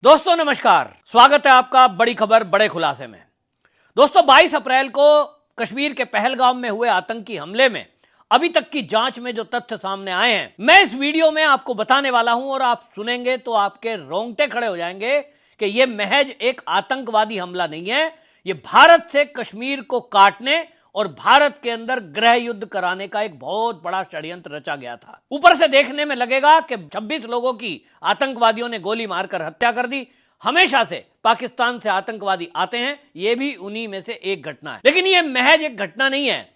दोस्तों नमस्कार, स्वागत है आपका बड़ी खबर बड़े खुलासे में। दोस्तों 22 अप्रैल को कश्मीर के पहलगाम में हुए आतंकी हमले में अभी तक की जांच में जो तथ्य सामने आए हैं, मैं इस वीडियो में आपको बताने वाला हूं और आप सुनेंगे तो आपके रोंगटे खड़े हो जाएंगे कि यह महज एक आतंकवादी हमला नहीं है, यह भारत से कश्मीर को काटने और भारत के अंदर गृह युद्ध कराने का एक बहुत बड़ा षड्यंत्र रचा गया था। ऊपर से देखने में लगेगा कि 26 लोगों की आतंकवादियों ने गोली मारकर हत्या कर दी। हमेशा से पाकिस्तान से आतंकवादी आते हैं, यह भी उन्हीं में से एक घटना है। लेकिन यह महज एक घटना नहीं है,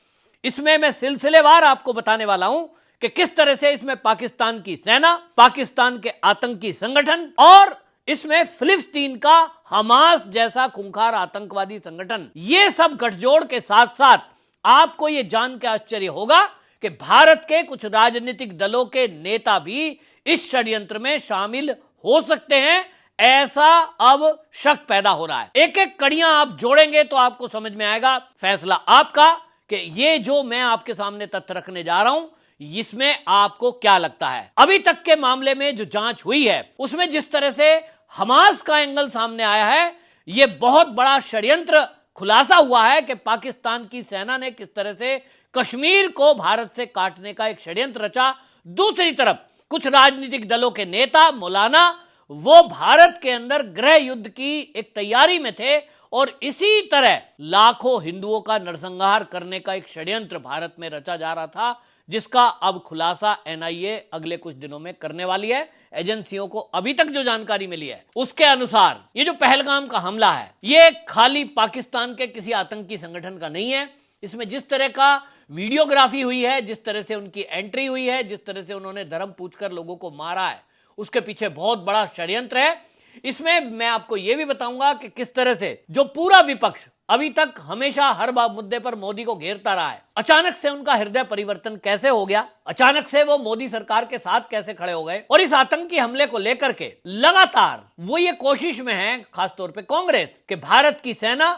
इसमें मैं सिलसिलेवार आपको बताने वाला हूं कि किस तरह से इसमें पाकिस्तान की सेना, पाकिस्तान के आतंकी संगठन और इसमें फिलिस्तीन का हमास जैसा खूंखार आतंकवादी संगठन, ये सब गठजोड़ के साथ साथ आपको यह जान के आश्चर्य होगा कि भारत के कुछ राजनीतिक दलों के नेता भी इस षड्यंत्र में शामिल हो सकते हैं, ऐसा अब शक पैदा हो रहा है। एक एक कड़ियां आप जोड़ेंगे तो आपको समझ में आएगा। फैसला आपका कि ये जो मैं आपके सामने तथ्य रखने जा रहा हूं, इसमें आपको क्या लगता है। अभी तक के मामले में जो जांच हुई है उसमें जिस तरह से हमास का एंगल सामने आया है, यह बहुत बड़ा षड्यंत्र खुलासा हुआ है कि पाकिस्तान की सेना ने किस तरह से कश्मीर को भारत से काटने का एक षड्यंत्र रचा। दूसरी तरफ कुछ राजनीतिक दलों के नेता मौलाना वो भारत के अंदर गृह युद्ध की एक तैयारी में थे और इसी तरह लाखों हिंदुओं का नरसंहार करने का एक षड्यंत्र भारत में रचा जा रहा था, जिसका अब खुलासा एनआईए अगले कुछ दिनों में करने वाली है। एजेंसियों को अभी तक जो जानकारी मिली है उसके अनुसार ये जो पहलगाम का हमला है, ये खाली पाकिस्तान के किसी आतंकी संगठन का नहीं है। इसमें जिस तरह का वीडियोग्राफी हुई है, जिस तरह से उनकी एंट्री हुई है, जिस तरह से उन्होंने धर्म पूछकर लोगों को मारा है, उसके पीछे बहुत बड़ा षड्यंत्र है। इसमें मैं आपको यह भी बताऊंगा कि किस तरह से जो पूरा विपक्ष अभी तक हमेशा हर मुद्दे पर मोदी को घेरता रहा है, अचानक से उनका हृदय परिवर्तन कैसे हो गया, अचानक से वो मोदी सरकार के साथ कैसे खड़े हो गए और इस आतंकी हमले को लेकर के लगातार वो ये कोशिश में है, खासतौर पे कांग्रेस, कि भारत की सेना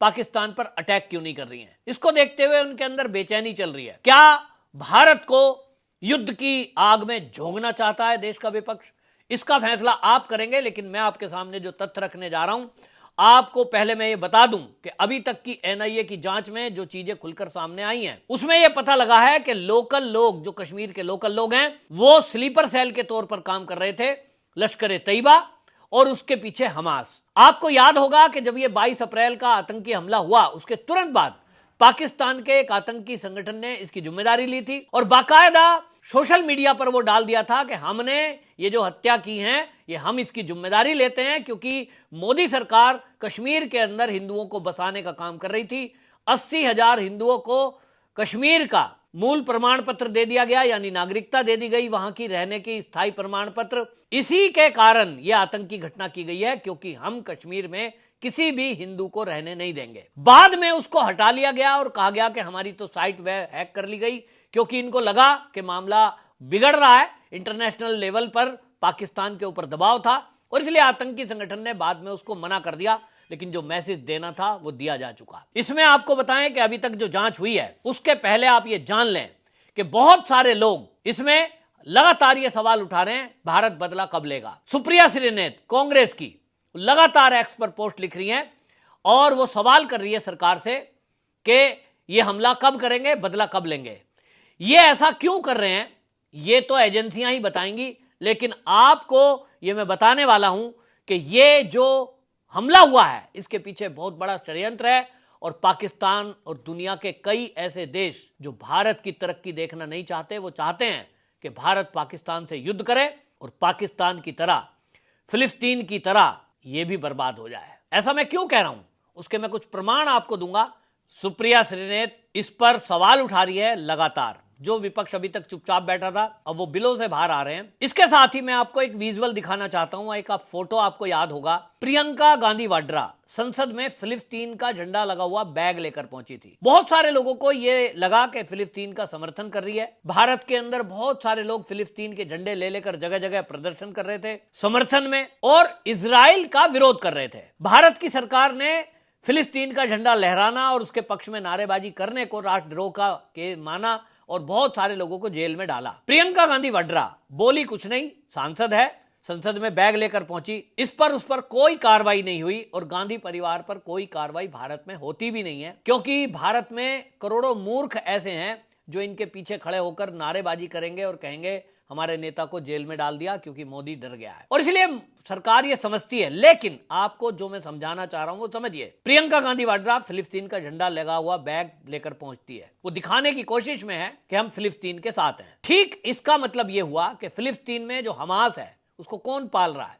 पाकिस्तान पर अटैक क्यों नहीं कर रही है। इसको देखते हुए उनके अंदर बेचैनी चल रही है। क्या भारत को युद्ध की आग में झोंकना चाहता है देश का विपक्ष? इसका फैसला आप करेंगे। लेकिन मैं आपके सामने जो तथ्य रखने जा रहा हूं, आपको पहले मैं ये बता दूं कि अभी तक की एनआईए की जांच में जो चीजें खुलकर सामने आई हैं उसमें यह पता लगा है कि लोकल लोग, जो कश्मीर के लोकल लोग हैं, वो स्लीपर सेल के तौर पर काम कर रहे थे लश्कर तैयबा और उसके पीछे हमास। आपको याद होगा कि जब ये 22 अप्रैल का आतंकी हमला हुआ उसके तुरंत बाद पाकिस्तान के एक आतंकी संगठन ने इसकी जिम्मेदारी ली थी और बाकायदा सोशल मीडिया पर वो डाल दिया था कि हमने ये जो हत्या की है ये हम इसकी जिम्मेदारी लेते हैं, क्योंकि मोदी सरकार कश्मीर के अंदर हिंदुओं को बसाने का काम कर रही थी। 80,000 हिंदुओं को कश्मीर का मूल प्रमाण पत्र दे दिया गया, यानी नागरिकता दे दी गई, वहां की रहने की स्थायी प्रमाण पत्र। इसी के कारण यह आतंकी घटना की गई है, क्योंकि हम कश्मीर में किसी भी हिंदू को रहने नहीं देंगे। बाद में उसको हटा लिया गया और कहा गया कि हमारी तो साइट वह हैक कर ली गई, क्योंकि इनको लगा कि मामला बिगड़ रहा है, इंटरनेशनल लेवल पर पाकिस्तान के ऊपर दबाव था और इसलिए आतंकी संगठन ने बाद में उसको मना कर दिया। लेकिन जो मैसेज देना था वो दिया जा चुका। इसमें आपको बताएं कि अभी तक जो जांच हुई है उसके पहले आप ये जान लें कि बहुत सारे लोग इसमें लगातार ये सवाल उठा रहे हैं, भारत बदला कब लेगा। सुप्रिया श्रीनेत कांग्रेस की लगातार एक्स पर पोस्ट लिख रही हैं और वो सवाल कर रही है सरकार से कि ये हमला कब करेंगे, बदला कब लेंगे। ये ऐसा क्यों कर रहे हैं ये तो एजेंसियां ही बताएंगी, लेकिन आपको ये मैं बताने वाला हूं कि ये जो हमला हुआ है इसके पीछे बहुत बड़ा षड्यंत्र है और पाकिस्तान और दुनिया के कई ऐसे देश जो भारत की तरक्की देखना नहीं चाहते, वो चाहते हैं कि भारत पाकिस्तान से युद्ध करे और पाकिस्तान की तरह, फिलिस्तीन की तरह ये भी बर्बाद हो जाए। ऐसा मैं क्यों कह रहा हूं उसके मैं कुछ प्रमाण आपको दूंगा। सुप्रिया श्रीनेत इस पर सवाल उठा रही है लगातार। जो विपक्ष अभी तक चुपचाप बैठा था अब वो बिलों से बाहर आ रहे हैं। इसके साथ ही मैं आपको एक विजुअल दिखाना चाहता हूं। एक आप फोटो आपको याद होगा, प्रियंका गांधी वाड्रा संसद में फिलिस्तीन का झंडा लगा हुआ बैग लेकर पहुंची थी। बहुत सारे लोगों को यह लगा कि फिलिस्तीन का समर्थन कर रही है। भारत के अंदर बहुत सारे लोग फिलिस्तीन के झंडे ले लेकर जगह जगह प्रदर्शन कर रहे थे समर्थन में और इजराइल का विरोध कर रहे थे। भारत की सरकार ने फिलिस्तीन का झंडा लहराना और उसके पक्ष में नारेबाजी करने को राष्ट्रद्रोह का के माना और बहुत सारे लोगों को जेल में डाला। प्रियंका गांधी वाड्रा बोली कुछ नहीं, सांसद है, संसद में बैग लेकर पहुंची, इस पर उस पर कोई कार्रवाई नहीं हुई और गांधी परिवार पर कोई कार्रवाई भारत में होती भी नहीं है, क्योंकि भारत में करोड़ों मूर्ख ऐसे हैं जो इनके पीछे खड़े होकर नारेबाजी करेंगे और कहेंगे हमारे नेता को जेल में डाल दिया क्योंकि मोदी डर गया है। और इसलिए सरकार ये समझती है। लेकिन आपको जो मैं समझाना चाह रहा हूं वो समझिए। प्रियंका गांधी वाड्रा फिलिस्तीन का झंडा लगा हुआ बैग लेकर पहुंचती है। वो दिखाने की कोशिश में है कि हम फिलिस्तीन के साथ हैं। ठीक इसका मतलब यह हुआ कि फिलिस्तीन में जो हमास है उसको कौन पाल रहा है?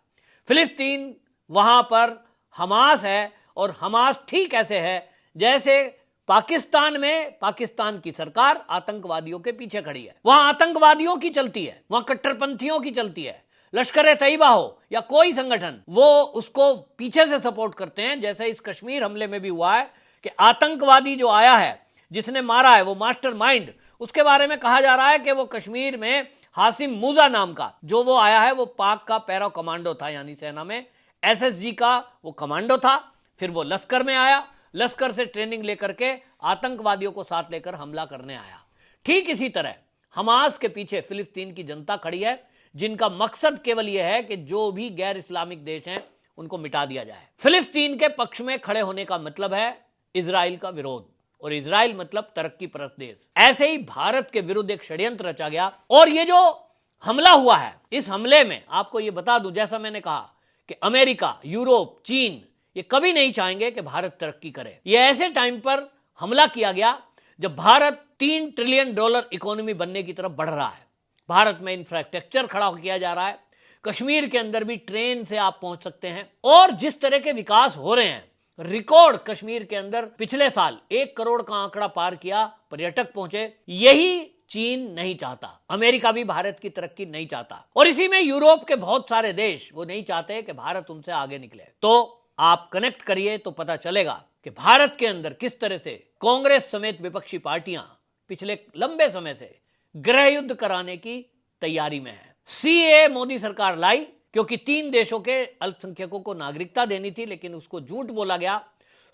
फिलिस्तीन, वहां पर हमास है और हमास ठीक ऐसे है जैसे पाकिस्तान में पाकिस्तान की सरकार आतंकवादियों के पीछे खड़ी है। वहां आतंकवादियों की चलती है, वहां कट्टरपंथियों की चलती है। लश्कर तैयबा हो या कोई संगठन, वो उसको पीछे से सपोर्ट करते हैं। जैसे इस कश्मीर हमले में भी हुआ है कि आतंकवादी जो आया है, जिसने मारा है, वो मास्टरमाइंड, उसके बारे में कहा जा रहा है कि वो कश्मीर में हासिम मूसा नाम का जो वो आया है, वो पाक का पैरा कमांडो था, यानी सेना में एसएसजी का वो कमांडो था। फिर वो लश्कर में आया, लश्कर से ट्रेनिंग लेकर के आतंकवादियों को साथ लेकर हमला करने आया। ठीक इसी तरह हमास के पीछे फिलिस्तीन की जनता खड़ी है, जिनका मकसद केवल यह है कि जो भी गैर इस्लामिक देश हैं उनको मिटा दिया जाए। फिलिस्तीन के पक्ष में खड़े होने का मतलब है इजराइल का विरोध, और इजराइल मतलब तरक्की परस्त देश। ऐसे ही भारत के विरुद्ध एक षड्यंत्र रचा गया। और ये जो हमला हुआ है, इस हमले में आपको ये बता दूं, जैसा मैंने कहा कि अमेरिका, यूरोप, चीन ये कभी नहीं चाहेंगे कि भारत तरक्की करे। ये ऐसे टाइम पर हमला किया गया जब भारत $3 ट्रिलियन इकोनॉमी बनने की तरफ बढ़ रहा है। भारत में इंफ्रास्ट्रक्चर खड़ा किया जा रहा है। कश्मीर के अंदर भी ट्रेन से आप पहुंच सकते हैं। और जिस तरह के विकास हो रहे हैं, रिकॉर्ड कश्मीर के अंदर पिछले साल 1 करोड़ का आंकड़ा पार किया, पर्यटक पहुंचे। यही चीन नहीं चाहता, अमेरिका भी भारत की तरक्की नहीं चाहता, और इसी में यूरोप के बहुत सारे देश वो नहीं चाहते कि भारत उनसे आगे निकले। तो आप कनेक्ट करिए तो पता चलेगा कि भारत के अंदर किस तरह से कांग्रेस समेत विपक्षी पार्टियां पिछले लंबे समय से गृह युद्ध कराने की तैयारी में है। सीए मोदी सरकार लाई क्योंकि 3 देशों के अल्पसंख्यकों को नागरिकता देनी थी, लेकिन उसको झूठ बोला गया।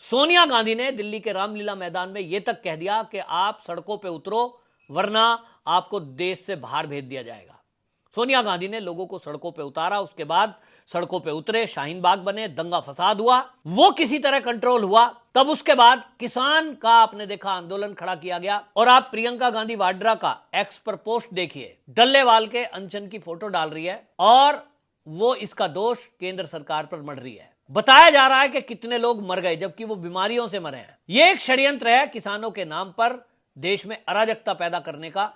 सोनिया गांधी ने दिल्ली के रामलीला मैदान में यह तक कह दिया कि आप सड़कों पे उतरो वरना आपको देश से बाहर भेज दिया जाएगा। सोनिया गांधी ने लोगों को सड़कों पे उतारा, उसके बाद सड़कों पे उतरे, शाहीन बाग बने, दंगा फसाद हुआ, वो किसी तरह कंट्रोल हुआ। तब उसके बाद किसान का आपने देखा आंदोलन खड़ा किया गया। और आप प्रियंका गांधी वाड्रा का एक्स पर पोस्ट देखिए, डल्लेवाल के अनशन की फोटो डाल रही है और वो इसका दोष केंद्र सरकार पर मढ़ रही है। बताया जा रहा है कि कितने लोग मर गए जबकि वो बीमारियों से मरे हैं। ये एक षड्यंत्र है किसानों के नाम पर देश में अराजकता पैदा करने का,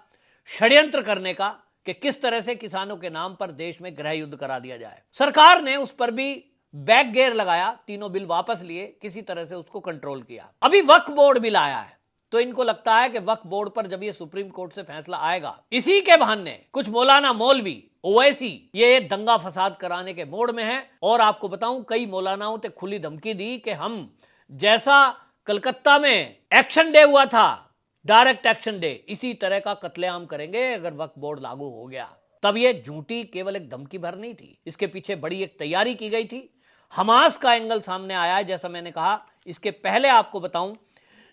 षड्यंत्र करने का कि किस तरह से किसानों के नाम पर देश में गृह युद्ध करा दिया जाए। सरकार ने उस पर भी बैक गेयर लगाया, तीनों बिल वापस लिए, किसी तरह से उसको कंट्रोल किया। अभी वक्फ बोर्ड बिल आया है तो इनको लगता है कि वक्फ बोर्ड पर जब ये सुप्रीम कोर्ट से फैसला आएगा, इसी के बहाने कुछ मौलाना मौलवी ओवैसी ये दंगा फसाद कराने के मोड में है। और आपको बताऊं, कई मौलानाओं ने खुली धमकी दी कि हम जैसा कलकत्ता में एक्शन डे हुआ था, डायरेक्ट एक्शन डे, इसी तरह का कत्लेआम करेंगे अगर वक्फ बोर्ड लागू हो गया। तब ये झूठी केवल एक धमकी भर नहीं थी, इसके पीछे बड़ी एक तैयारी की गई थी। हमास का एंगल सामने आया है, जैसा मैंने कहा। इसके पहले आपको बताऊं,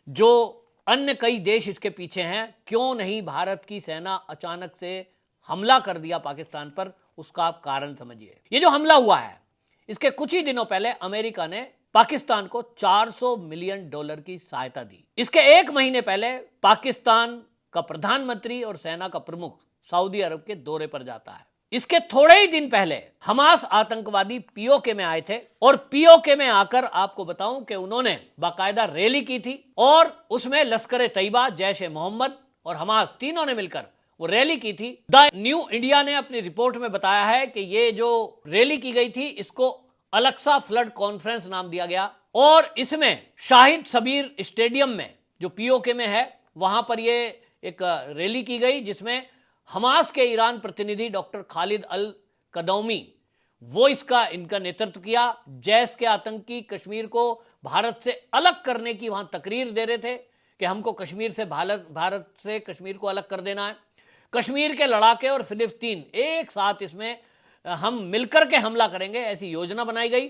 जो अन्य कई देश इसके पीछे हैं, क्यों नहीं भारत की सेना अचानक से हमला कर दिया पाकिस्तान पर, उसका आप कारण समझिए। ये जो हमला हुआ है, इसके कुछ ही दिनों पहले अमेरिका ने पाकिस्तान को $400 मिलियन की सहायता दी। इसके 1 महीने पहले पाकिस्तान का प्रधानमंत्री और सेना का प्रमुख सऊदी अरब के दौरे पर जाता है। इसके थोड़े ही दिन पहले हमास आतंकवादी पीओके में आए थे और पीओके में आकर आपको बताऊं कि उन्होंने बाकायदा रैली की थी और उसमें लश्कर तैयबा, जैश ए मोहम्मद और हमास तीनों ने मिलकर वो रैली की थी। द न्यू इंडिया ने अपनी रिपोर्ट में बताया है कि ये जो रैली की गई थी इसको अलक्सा फ्लड कॉन्फ्रेंस नाम दिया गया और इसमें शाहिद सबीर स्टेडियम में जो पीओके में है वहां पर ये एक रैली की गई, जिसमें हमास के ईरान प्रतिनिधि डॉक्टर खालिद अल कदौमी वो इनका नेतृत्व किया। जैश के आतंकी कश्मीर को भारत से अलग करने की वहां तकरीर दे रहे थे कि हमको कश्मीर से भारत से कश्मीर को अलग कर देना है। कश्मीर के लड़ाके और फिलिस्तीन एक साथ इसमें हम मिलकर के हमला करेंगे, ऐसी योजना बनाई गई।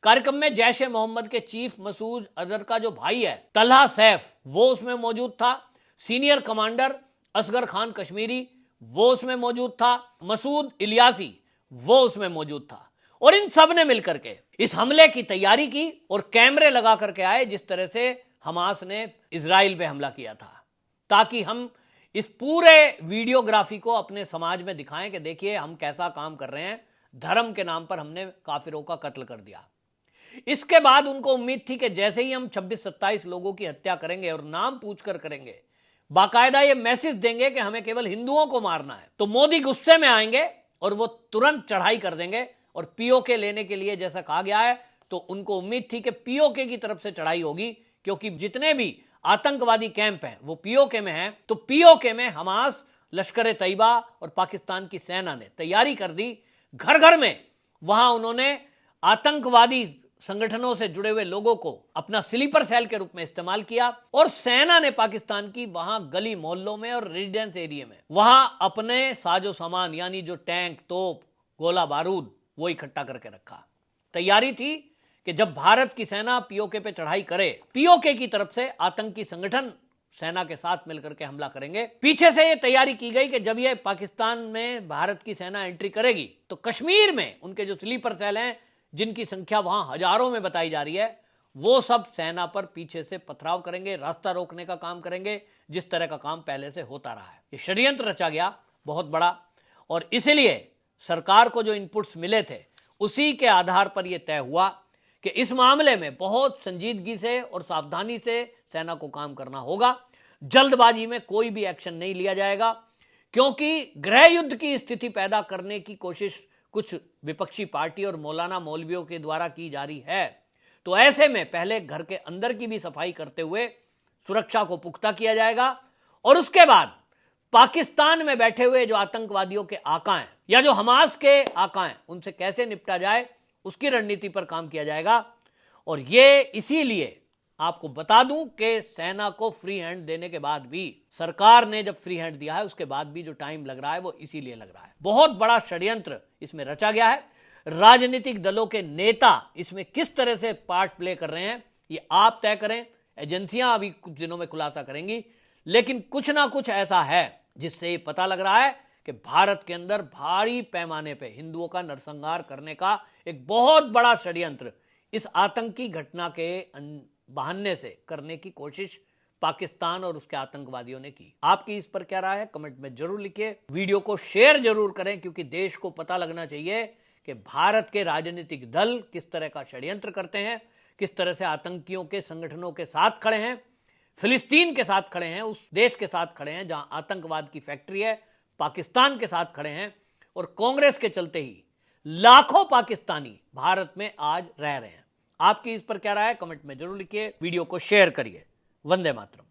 कार्यक्रम में जैश ए मोहम्मद के चीफ मसूद अजहर का जो भाई है तलहा सैफ वो उसमें मौजूद था। सीनियर कमांडर असगर खान कश्मीरी वो उसमें मौजूद था। मसूद इलियासी वो उसमें मौजूद था और इन सब ने मिलकर के इस हमले की तैयारी की और कैमरे लगा करके आए, जिस तरह से हमास ने इजराइल पे हमला किया था, ताकि हम इस पूरे वीडियोग्राफी को अपने समाज में दिखाएं कि देखिए हम कैसा काम कर रहे हैं, धर्म के नाम पर हमने काफिरों का कत्ल कर दिया। इसके बाद उनको उम्मीद थी कि जैसे ही हम 26-27 लोगों की हत्या करेंगे और नाम पूछकर करेंगे, बाकायदा ये मैसेज देंगे कि हमें केवल हिंदुओं को मारना है, तो मोदी गुस्से में आएंगे और वो तुरंत चढ़ाई कर देंगे और पीओके लेने के लिए जैसा कहा गया है, तो उनको उम्मीद थी कि पीओके की तरफ से चढ़ाई होगी, क्योंकि जितने भी आतंकवादी कैंप हैं वो पीओके में हैं। तो पीओके में हमास, लश्कर तैयबा और पाकिस्तान की सेना ने तैयारी कर दी। घर घर में वहां उन्होंने आतंकवादी संगठनों से जुड़े हुए लोगों को अपना स्लीपर सेल के रूप में इस्तेमाल किया और सेना ने पाकिस्तान की वहां गली मोहल्लों में और रेजिडेंस एरिया में वहां अपने साजो सामान यानी जो टैंक, तोप, गोला बारूद वो इकट्ठा करके रखा। तैयारी थी कि जब भारत की सेना पीओके पे चढ़ाई करे, पीओके की तरफ से आतंकी संगठन सेना के साथ मिलकर के हमला करेंगे। पीछे से यह तैयारी की गई कि जब यह पाकिस्तान में भारत की सेना एंट्री करेगी तो कश्मीर में उनके जो स्लीपर सेल हैं, जिनकी संख्या वहां हजारों में बताई जा रही है, वो सब सेना पर पीछे से पथराव करेंगे, रास्ता रोकने का काम करेंगे, जिस तरह का काम पहले से होता रहा है। ये षड्यंत्र रचा गया बहुत बड़ा, और इसीलिए सरकार को जो इनपुट्स मिले थे उसी के आधार पर यह तय हुआ कि इस मामले में बहुत संजीदगी से और सावधानी से सेना को काम करना होगा। जल्दबाजी में कोई भी एक्शन नहीं लिया जाएगा, क्योंकि गृह युद्ध की स्थिति पैदा करने की कोशिश कुछ विपक्षी पार्टी और मौलाना मौलवियों के द्वारा की जा रही है। तो ऐसे में पहले घर के अंदर की भी सफाई करते हुए सुरक्षा को पुख्ता किया जाएगा, और उसके बाद पाकिस्तान में बैठे हुए जो आतंकवादियों के आका हैं या जो हमास के आका हैं, उनसे कैसे निपटा जाए उसकी रणनीति पर काम किया जाएगा। और ये इसीलिए आपको बता दूं कि सेना को फ्री हैंड देने के बाद भी, सरकार ने जब फ्री हैंड दिया है उसके बाद भी जो टाइम लग रहा है वो इसीलिए लग रहा है। बहुत बड़ा षड्यंत्र इसमें रचा गया है। राजनीतिक दलों के नेता इसमें किस तरह से पार्ट प्ले कर रहे हैं ये आप तय करें, एजेंसियां अभी कुछ दिनों में खुलासा करेंगी, लेकिन कुछ ना कुछ ऐसा है जिससे ये पता लग रहा है कि भारत के अंदर भारी पैमाने पे हिंदुओं का नरसंहार करने का एक बहुत बड़ा षड्यंत्र इस आतंकी घटना के बहाने से करने की कोशिश पाकिस्तान और उसके आतंकवादियों ने की। आपकी इस पर क्या राय है, कमेंट में जरूर लिखिए। वीडियो को शेयर जरूर करें, क्योंकि देश को पता लगना चाहिए कि भारत के राजनीतिक दल किस तरह का षड्यंत्र करते हैं, किस तरह से आतंकियों के संगठनों के साथ खड़े हैं, फिलिस्तीन के साथ खड़े हैं, उस देश के साथ खड़े हैं जहां आतंकवाद की फैक्ट्री है, पाकिस्तान के साथ खड़े हैं, और कांग्रेस के चलते ही लाखों पाकिस्तानी भारत में आज रह रहे हैं। आपकी इस पर क्या राय है, कमेंट में जरूर लिखिए। वीडियो को शेयर करिए। वंदे मातरम।